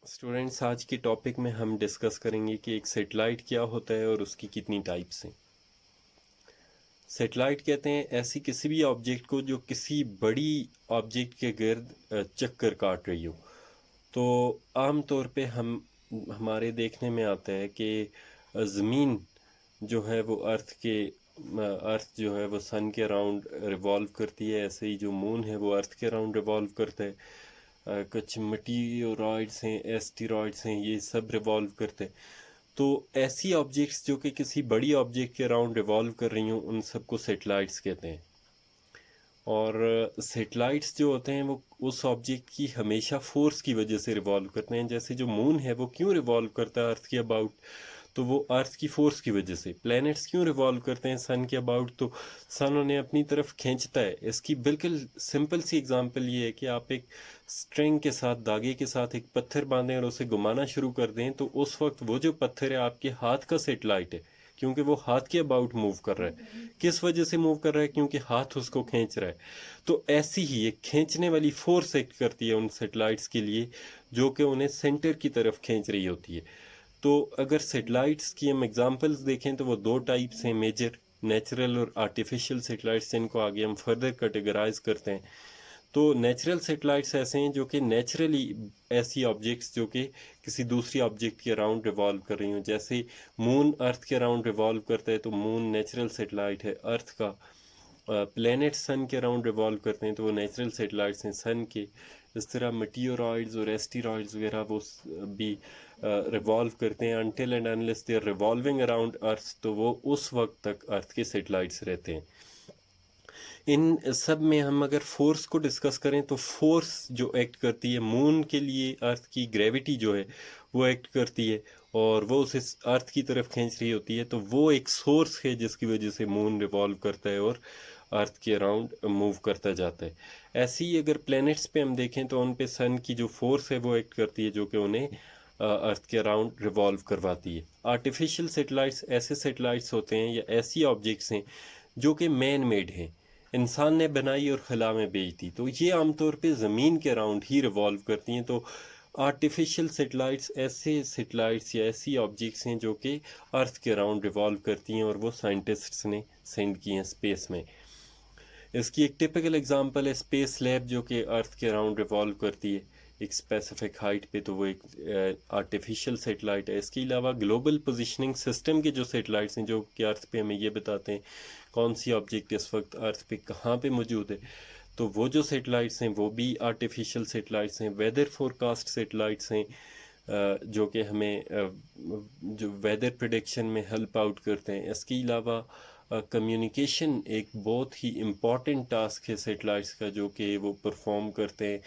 Students, आज के topic में हम डिस्कस करेंगे कि एक सैटेलाइट क्या होता है और उसकी कितनी टाइप्स हैं। सैटेलाइट कहते हैं ऐसी किसी भी ऑब्जेक्ट को जो किसी बड़ी ऑब्जेक्ट के गिर्द चक्कर काट रही हो। तो आम तौर पे हम हमारे देखने में आता है कि ज़मीन जो है वो अर्थ जो है वो सन के अराउंड रिवॉल्व करती है। ऐसे ही जो मून है वो अर्थ के अराउंड रिवॉल्व करता है। कुछ मटीरियॉइड्स हैं, एस्टेरॉइड्स हैं, ये सब रिवॉल्व करते हैं। तो ऐसी ऑब्जेक्ट्स जो कि किसी बड़ी ऑब्जेक्ट के अराउंड रिवॉल्व कर रही हूँ उन सबको सैटेलाइट्स कहते हैं। और सैटेलाइट्स जो होते हैं वो उस ऑब्जेक्ट की हमेशा फोर्स की वजह से रिवॉल्व करते हैं। जैसे जो मून है वो क्यों रिवॉल्व करता है अर्थ के अबाउट, तो वो अर्थ की फोर्स की वजह से। प्लैनेट्स क्यों रिवॉल्व करते हैं सन के अबाउट, तो सन उन्हें अपनी तरफ खींचता है। इसकी बिल्कुल सिंपल सी एग्जांपल ये है कि आप एक स्ट्रिंग के साथ, धागे के साथ एक पत्थर बांधें और उसे घुमाना शुरू कर दें, तो उस वक्त वो जो पत्थर है आपके हाथ का सैटेलाइट है, क्योंकि वो हाथ के अबाउट मूव कर रहा है। किस वजह से मूव कर रहा है? क्योंकि हाथ उसको खींच रहा है। तो ऐसी ही एक खींचने वाली फोर्स एक्ट करती है उन सैटेलाइट्स के लिए, जो कि उन्हें सेंटर की तरफ खींच रही होती है। तो अगर सैटेलाइट्स की हम एग्जांपल्स देखें तो वो दो टाइप्स हैं मेजर, नेचुरल और आर्टिफिशियल सैटेलाइट्स, जिनको आगे हम फर्दर कैटेगराइज करते हैं। तो नेचुरल सैटेलाइट्स ऐसे हैं जो कि नेचुरली ऐसी ऑब्जेक्ट्स जो कि किसी दूसरी ऑब्जेक्ट के अराउंड रिवॉल्व कर रही हूँ। जैसे मून अर्थ के अराउंड रिवॉल्व करता है तो मून नेचुरल सैटेलाइट है अर्थ का। प्लैनेट सन के अराउंड रिवॉल्व करते हैं तो वो नेचुरल सैटेलाइट्स हैं सन के। इस तरह मेटियोरॉइड्स और एस्टेरॉइड्स वगैरह वो भी रिवॉल्व करते हैं। Until and unless they are revolving around earth, तो वो उस वक्त तक अर्थ के सैटेलाइट्स रहते हैं। इन सब में हम अगर फोर्स को डिस्कस करें तो फोर्स जो एक्ट करती है मून के लिए, अर्थ की ग्रेविटी जो है वो एक्ट करती है और वो उसे अर्थ की तरफ खींच रही होती है। तो वो एक सोर्स है जिसकी वजह से मून रिवॉल्व करता है और अर्थ के अराउंड मूव करता जाता है। ऐसे ही अगर प्लैनेट्स पे हम देखें तो उन पे सन की जो फोर्स है वो एक्ट करती है, जो कि उन्हें अर्थ के अराउंड रिवॉल्व करवाती है। आर्टिफिशियल सैटेलाइट्स ऐसे सैटेलाइट्स होते हैं या ऐसी ऑब्जेक्ट्स हैं जो कि मैन मेड हैं, इंसान ने बनाई और खला में भेज दी। तो ये आमतौर पे ज़मीन के अराउंड ही रिवॉल्व करती हैं। तो आर्टिफिशियल सैटेलाइट्स ऐसे सैटेलाइट्स या ऐसी ऑब्जेक्ट्स हैं जो कि अर्थ के अराउंड रिवॉल्व करती हैं और वो साइंटिस्ट्स ने सेंड की हैं स्पेस में। इसकी एक टिपिकल एग्जांपल है स्पेस लैब, जो कि अर्थ के अराउंड रिवॉल्व करती है एक स्पेसिफिक हाइट पे। तो वो एक आर्टिफिशियल सैटेलाइट है। इसके अलावा ग्लोबल पोजीशनिंग सिस्टम के जो सैटेलाइट्स हैं जो कि अर्थ पे हमें ये बताते हैं कौन सी ऑब्जेक्ट इस वक्त अर्थ पे कहाँ पे मौजूद है, तो वो जो सैटेलाइट्स हैं वो भी आर्टिफिशियल सैटेलाइट्स हैं। वेदर फोरकास्ट सैटेलाइट्स हैं जो कि हमें जो वेदर प्रिडिक्शन में हेल्प आउट करते हैं। इसके अलावा कम्युनिकेशन एक बहुत ही इम्पॉर्टेंट टास्क है सैटेलाइट्स का, जो कि वो परफॉर्म करते हैं।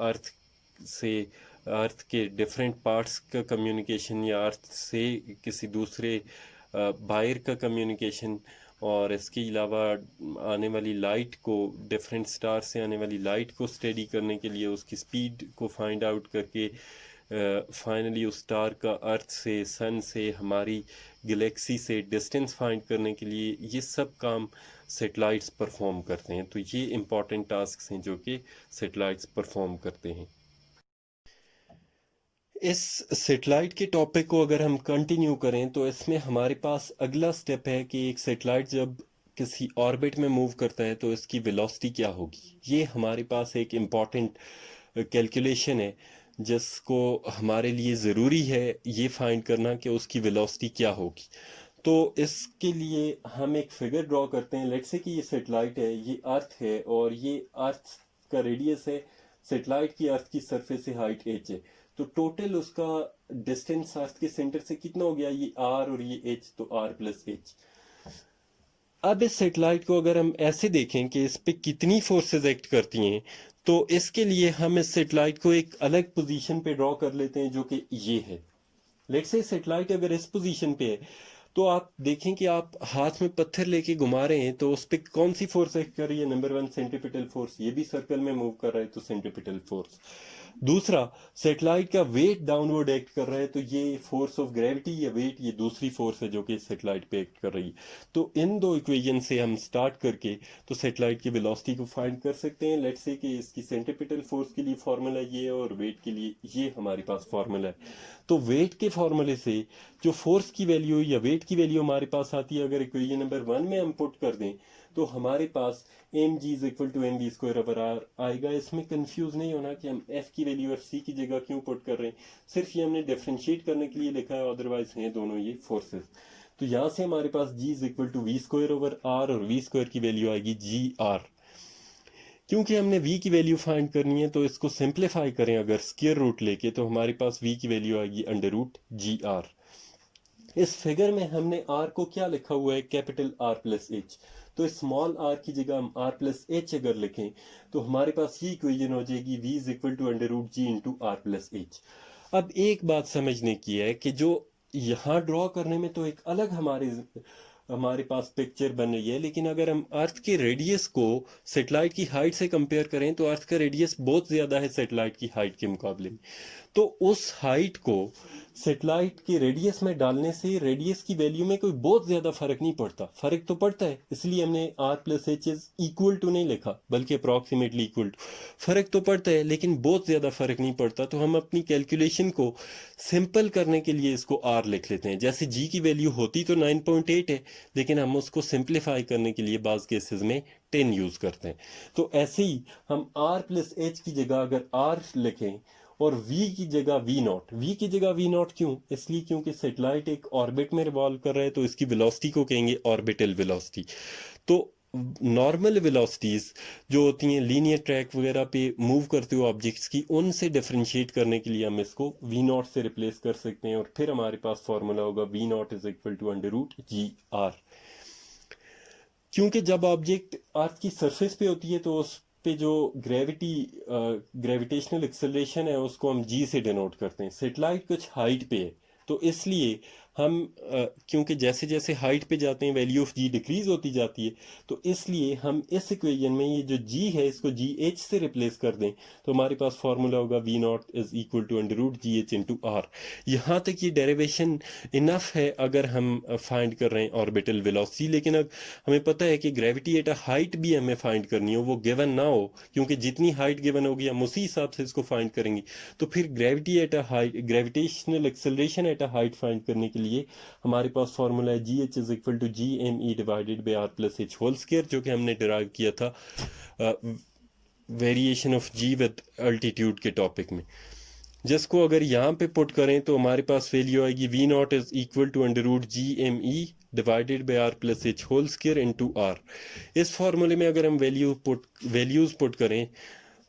अर्थ से, अर्थ के डिफरेंट पार्ट्स का कम्युनिकेशन या अर्थ से किसी दूसरे बाहर का कम्युनिकेशन। और इसके अलावा आने वाली लाइट को, डिफरेंट स्टार से आने वाली लाइट को स्टडी करने के लिए उसकी स्पीड को फाइंड आउट करके फाइनली उस स्टार का अर्थ से, सन से, हमारी गैलेक्सी से डिस्टेंस फाइंड करने के लिए ये सब काम सैटेलाइट्स परफॉर्म करते हैं। तो ये इम्पॉर्टेंट टास्क हैं जो कि सैटेलाइट्स परफॉर्म करते हैं। इस सैटेलाइट के टॉपिक को अगर हम कंटिन्यू करें तो इसमें हमारे पास अगला स्टेप है कि एक सैटेलाइट जब किसी ऑर्बिट में मूव करता है तो इसकी वेलोसिटी क्या होगी। ये हमारे पास एक इम्पॉर्टेंट कैलकुलेशन है जिसको हमारे लिए ज़रूरी है ये फाइंड करना कि उसकी वेलोसिटी क्या होगी। तो इसके लिए हम एक फिगर ड्रॉ करते हैं। लेट्स से कि ये सैटेलाइट है, ये अर्थ है और ये अर्थ का रेडियस है। सैटेलाइट की अर्थ की सरफेस से हाइट h है। तो टोटल उसका डिस्टेंस अर्थ के सेंटर से कितना हो गया? ये r और ये h, तो r प्लस h। अब इस सैटेलाइट को अगर हम ऐसे देखें कि इस पे कितनी फोर्सेस एक्ट करती हैं, तो इसके लिए हम इस सैटेलाइट को एक अलग पोजीशन पे ड्रॉ कर लेते हैं जो कि ये है। लेट्स से सैटेलाइट अगर इस पोजीशन पे है तो आप देखें कि आप हाथ में पत्थर लेके घुमा रहे हैं तो उस पर कौन सी फोर्स एक्ट कर रही है? नंबर 1 सेंट्रीपिटल फोर्स, ये भी सर्कल में मूव कर रहा है तो सेंट्रीपिटल फोर्स। दूसरा, सेटेलाइट का वेट डाउनवर्ड एक्ट कर रहा है तो ये फोर्स ऑफ ग्रेविटी या वेट, ये दूसरी फोर्स है जो कि सेटेलाइट पे एक्ट कर रही है। तो इन दो इक्वेशन से हम स्टार्ट करके तो सेटेलाइट की वेलोसिटी को फाइंड कर सकते हैं। लेट्स से कि इसकी सेंट्रीपिटल फोर्स के लिए फार्मूला ये है और वेट के लिए ये हमारे पास फार्मूला है। तो वेट के फार्मूले से जो फोर्स की वैल्यू या वेट की वैल्यू हमारे पास आती है, अगर इक्वेशन नंबर 1 में हम पुट कर दें तो हमारे पास mg is equal to mv square over R आएगा। इसमें कंफ्यूज नहीं होना कि हम f की वैल्यू और c की जगह क्यों पुट कर रहे हैं, सिर्फ ये हमने डिफरेंशिएट करने के लिए लिखा है, अदरवाइज हैं दोनों ये फोर्सेस। तो यहाँ से हमारे पास g is equal to V square over R और v स्क्वायर की वैल्यू आएगी जी आर। क्योंकि हमने v की वैल्यू फाइंड करनी है तो इसको सिंप्लीफाई करें अगर स्क्वायर रूट लेके तो हमारे पास v की वैल्यू आएगी अंडर रूट जी आर। इस फिगर में हमने r को क्या लिखा हुआ है? Capital R plus H. तो स्मॉल r की जगह हम r प्लस एच अगर लिखें तो हमारे पास ये इक्वेशन हो जाएगी v is equal to under root G into R plus H. अब एक बात समझने की है कि जो यहाँ ड्रॉ करने में तो एक अलग हमारे पास पिक्चर बन रही है, लेकिन अगर हम अर्थ के रेडियस को सेटेलाइट की हाइट से कंपेयर करें तो अर्थ का रेडियस बहुत ज़्यादा है सेटेलाइट की हाइट के मुकाबले में। तो उस हाइट को सेटेलाइट के रेडियस में डालने से रेडियस की वैल्यू में कोई बहुत ज़्यादा फर्क नहीं पड़ता। फर्क तो पड़ता है, इसलिए हमने R plus H is equal to नहीं लिखा बल्कि अप्रॉक्सीमेटली इक्वल टू। फर्क तो पड़ता है लेकिन बहुत ज़्यादा फर्क नहीं पड़ता। तो हम अपनी कैलकुलेशन को सिंपल करने के लिए इसको आर लिख लेते हैं। जैसे जी की वैल्यू होती तो 9.8 है, लेकिन हम उसको सिंप्लीफाई करने के लिए बाज़ केसेस में 10 यूज़ करते हैं। तो ऐसे ही हम आर प्लस एच की जगह अगर आर लिखें और v की जगह v की जगह v0 क्यों? इसलिए क्योंकि सेटेलाइट एक ऑर्बिट में रिवॉल्व कर रहा है तो इसकी वेलोसिटी को कहेंगे ऑर्बिटल वेलोसिटी। तो नॉर्मल वेलोसिटीज जो होती हैं लीनियर ट्रैक वगैरह पे मूव करते हुए ऑब्जेक्ट्स की, उनसे डिफरेंशिएट करने के लिए हम इसको v0 से रिप्लेस कर सकते हैं और फिर हमारे पास फॉर्मूला होगा v0 is equal to under root G R. क्योंकि जब ऑब्जेक्ट अर्थ की सरफेस पे होती है तो उस पे जो ग्रेविटेशनल एक्सेलरेशन है उसको हम जी से डिनोट करते हैं। सेटेलाइट कुछ हाइट पे है तो इसलिए हम क्योंकि जैसे जैसे हाइट पे जाते हैं वैल्यू ऑफ जी डिक्रीज होती जाती है, तो इसलिए हम इस इक्वेशन में ये जो जी है इसको जी एच से रिप्लेस कर दें तो हमारे पास फॉर्मूला होगा V naught is equal to under root G H into R. यहाँ तक ये डेरिवेशन इनफ है अगर हम फाइंड कर रहे हैं ऑर्बिटल वेलोसिटी। लेकिन अब हमें पता है कि ग्रेविटी एट अ हाइट भी हमें फाइंड करनी हो, वो गिवन ना हो, क्योंकि जितनी हाइट गिवन होगी हम उसी हिसाब से इसको फाइंड करेंगे। तो फिर gravity at a height, gravitational acceleration at a height find करने के लिए हमारे पास फॉर्मूला है G H is equal to G M E divided by R plus H whole square, जो कि हमने डिराइव किया था variation of G with altitude के टॉपिक में। जिसको अगर यहाँ पे पुट करें तो हमारे पास वैल्यू आएगी V naught is equal to under root G M E divided by R plus H whole square into R. इस फॉर्मूले में अगर हम वैल्यूज पुट करें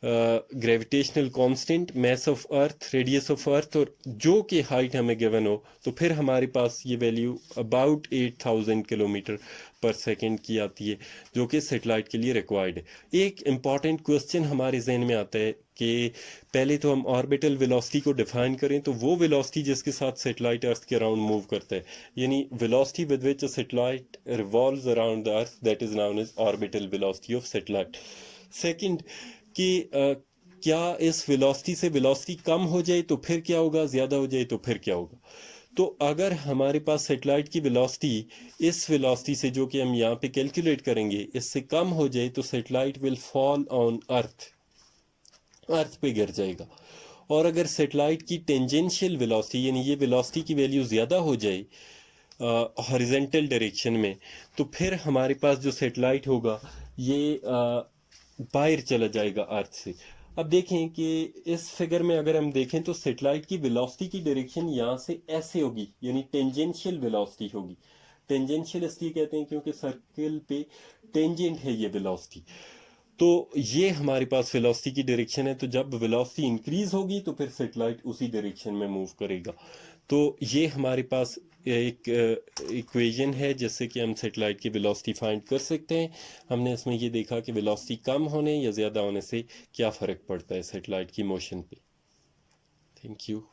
gravitational constant, mass of earth, radius of earth और जो कि हाइट हमें गिवन हो, तो फिर हमारे पास ये वैल्यू अबाउट 8000 किलोमीटर पर सेकंड की आती है, जो कि सेटेलाइट के लिए रिक्वायर्ड है। एक इम्पॉर्टेंट क्वेश्चन हमारे जहन में आता है कि पहले तो हम ऑर्बिटल वेलोसिटी को डिफाइन करें, तो वो वेलोसिटी जिसके साथ सेटेलाइट अर्थ के अराउंड मूव करता है, यानी velocity with which a satellite revolves around the earth, that is known as orbital velocity of satellite. Second कि क्या इस वेलोसिटी से वेलोसिटी कम हो जाए तो फिर क्या होगा, ज़्यादा हो जाए तो फिर क्या होगा। तो अगर हमारे पास सेटेलाइट की वेलोसिटी इस वेलोसिटी से जो कि हम यहाँ पे कैलकुलेट करेंगे इससे कम हो जाए तो satellite will fall on earth पे गिर जाएगा। और अगर सेटेलाइट की टेंजेंशियल वेलोसिटी यानी ये वेलोसिटी की वैल्यू ज़्यादा हो जाए हॉरिजॉन्टल डायरेक्शन में, तो फिर हमारे पास जो सेटेलाइट होगा ये बाहर चला जाएगा अर्थ से। अब देखें कि इस फिगर में अगर हम देखें तो सेटेलाइट की वेलोसिटी की डायरेक्शन यहाँ से ऐसे होगी, यानी टेंजेंशियल वेलोसिटी होगी। टेंजेंशियल इसलिए कहते हैं क्योंकि सर्कल पे टेंजेंट है ये वेलोसिटी। तो ये हमारे पास वेलोसिटी की डायरेक्शन है। तो जब वेलोसिटी इंक्रीज होगी तो फिर सेटेलाइट उसी डायरेक्शन में मूव करेगा। तो ये हमारे पास एक इक्वेशन है जिससे कि हम सेटेलाइट की वेलोसिटी फाइंड कर सकते हैं। हमने इसमें ये देखा कि वेलोसिटी कम होने या ज़्यादा होने से क्या फ़र्क पड़ता है सेटेलाइट की मोशन पे। Thank you.